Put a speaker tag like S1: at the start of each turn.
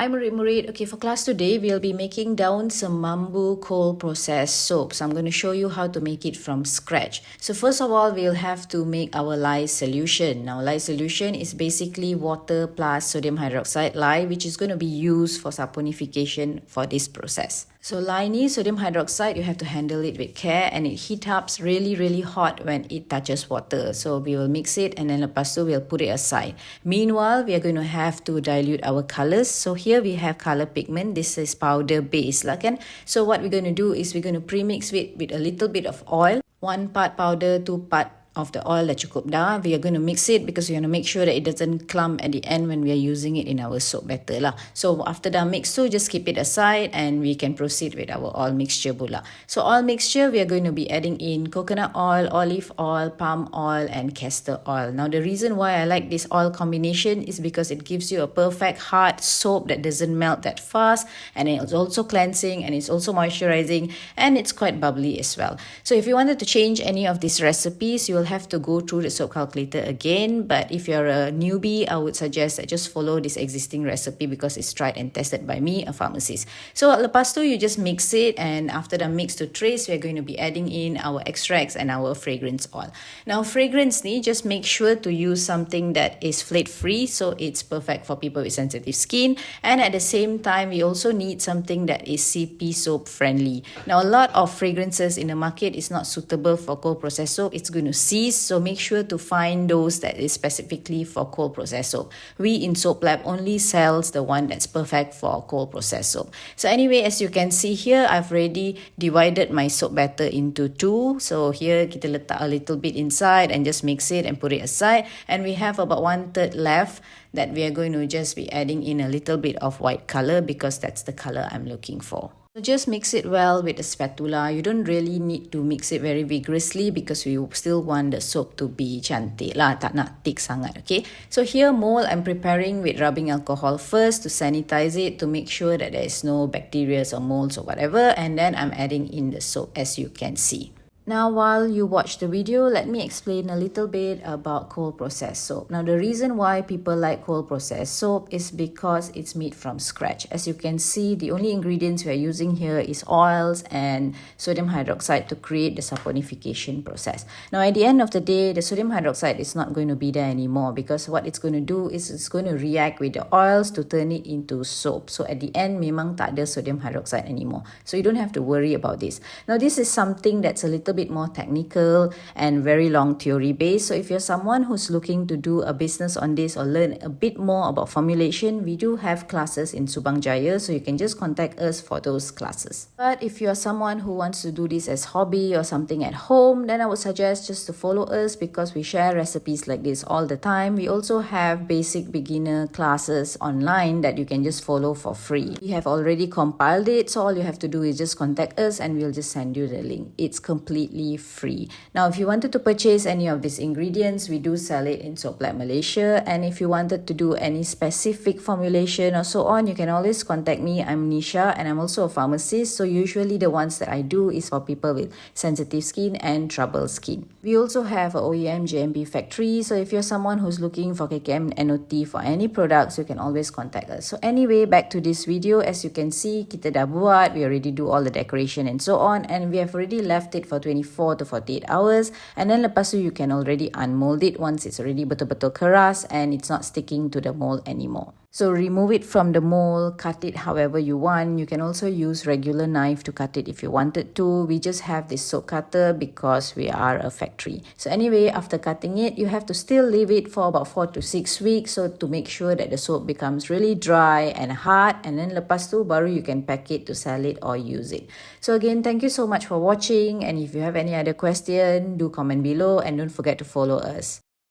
S1: Hi Murid. Okay, for class today, we'll be making Daun Semambu cold processed soap. So I'm going to show you how to make it from scratch. So first of all, we'll have to make our lye solution. Now, lye solution is basically water plus sodium hydroxide lye, which is going to be used for saponification for this process. So lye ni sodium hydroxide, you have to handle it with care and it heat up really hot when it touches water. So we will mix it and then lepas tu we'll put it aside. Meanwhile, we are going to have to dilute our colors. So here we have color pigment. This is powder base lah kan. So what we're going to do is we're going to premix it with a little bit of oil. 1 part powder, 2 part of the oil dah cukup dah. We are going to mix it because we want to make sure that it doesn't clump at the end when we are using it in our soap batter lah. So after dah mix tu, just keep it aside and we can proceed with our oil mixture pula. So oil mixture, we are going to be adding in coconut oil, olive oil, palm oil and castor oil. Now the reason why I like this oil combination is because it gives you a perfect hard soap that doesn't melt that fast, and it's also cleansing and it's also moisturizing and it's quite bubbly as well. So if you wanted to change any of these recipes, you will have to go through the soap calculator again, but if you're a newbie, I would suggest that just follow this existing recipe because it's tried and tested by me, a pharmacist. So lepas tu, you just mix it, and after the mix to trace, we're going to be adding in our extracts and our fragrance oil. Now fragrance ni, just make sure to use something that is flake free, so it's perfect for people with sensitive skin, and at the same time we also need something that is CP soap friendly. Now a lot of fragrances in the market is not suitable for cold processed soap. It's going to cease, so make sure to find those that is specifically for cold processed soap. We in Soap Lab only sells the one that's perfect for cold processed soap. So anyway, as you can see here, I've already divided my soap batter into two. So here kita letak a little bit inside and just mix it and put it aside, and we have about 1/3 left that we are going to just be adding in a little bit of white color because that's the color I'm looking for. So just mix it well with a spatula. You don't really need to mix it very vigorously because we still want the soap to be cantik lah, tak nak thick sangat, okay? So here mold I'm preparing with rubbing alcohol first to sanitize it to make sure that there is no bacteria or molds or whatever, and then I'm adding in the soap as you can see. Now while you watch the video, let me explain a little bit about cold processed soap. Now the reason why people like cold processed soap is because it's made from scratch. As you can see, the only ingredients we are using here is oils and sodium hydroxide to create the saponification process. Now at the end of the day, the sodium hydroxide is not going to be there anymore because what it's going to do is it's going to react with the oils to turn it into soap. So at the end, memang tak ada sodium hydroxide anymore. So you don't have to worry about this. Now this is something that's a little bit more technical and very long theory based. So if you're someone who's looking to do a business on this or learn a bit more about formulation, we do have classes in Subang Jaya, so you can just contact us for those classes. But if you're someone who wants to do this as hobby or something at home, then I would suggest just to follow us because we share recipes like this all the time. We also have basic beginner classes online that you can just follow for free. We have already compiled it, so all you have to do is just contact us and we'll just send you the link. It's completely free. Now if you wanted to purchase any of these ingredients, we do sell it in Soap Lab Malaysia, and if you wanted to do any specific formulation or so on, you can always contact me. I'm Nisha and I'm also a pharmacist, so usually the ones that I do is for people with sensitive skin and troubled skin. We also have a OEM GMP factory, so if you're someone who's looking for KKM NOT for any products, you can always contact us. So anyway, back to this video. As you can see, kita dah buat, we already do all the decoration and so on, and we have already left it for 24 to 48 hours, and then lepas tu you can already unmold it once it's already betul-betul keras and it's not sticking to the mold anymore. So remove it from the mold, cut it however you want. You can also use regular knife to cut it if you wanted to. We just have this soap cutter because we are a factory. So anyway, after cutting it, you have to still leave it for about 4 to 6 weeks, so to make sure that the soap becomes really dry and hard, and then lepas tu baru you can pack it to sell it or use it. So again, thank you so much for watching, and if you have any other question, do comment below and don't forget to follow us.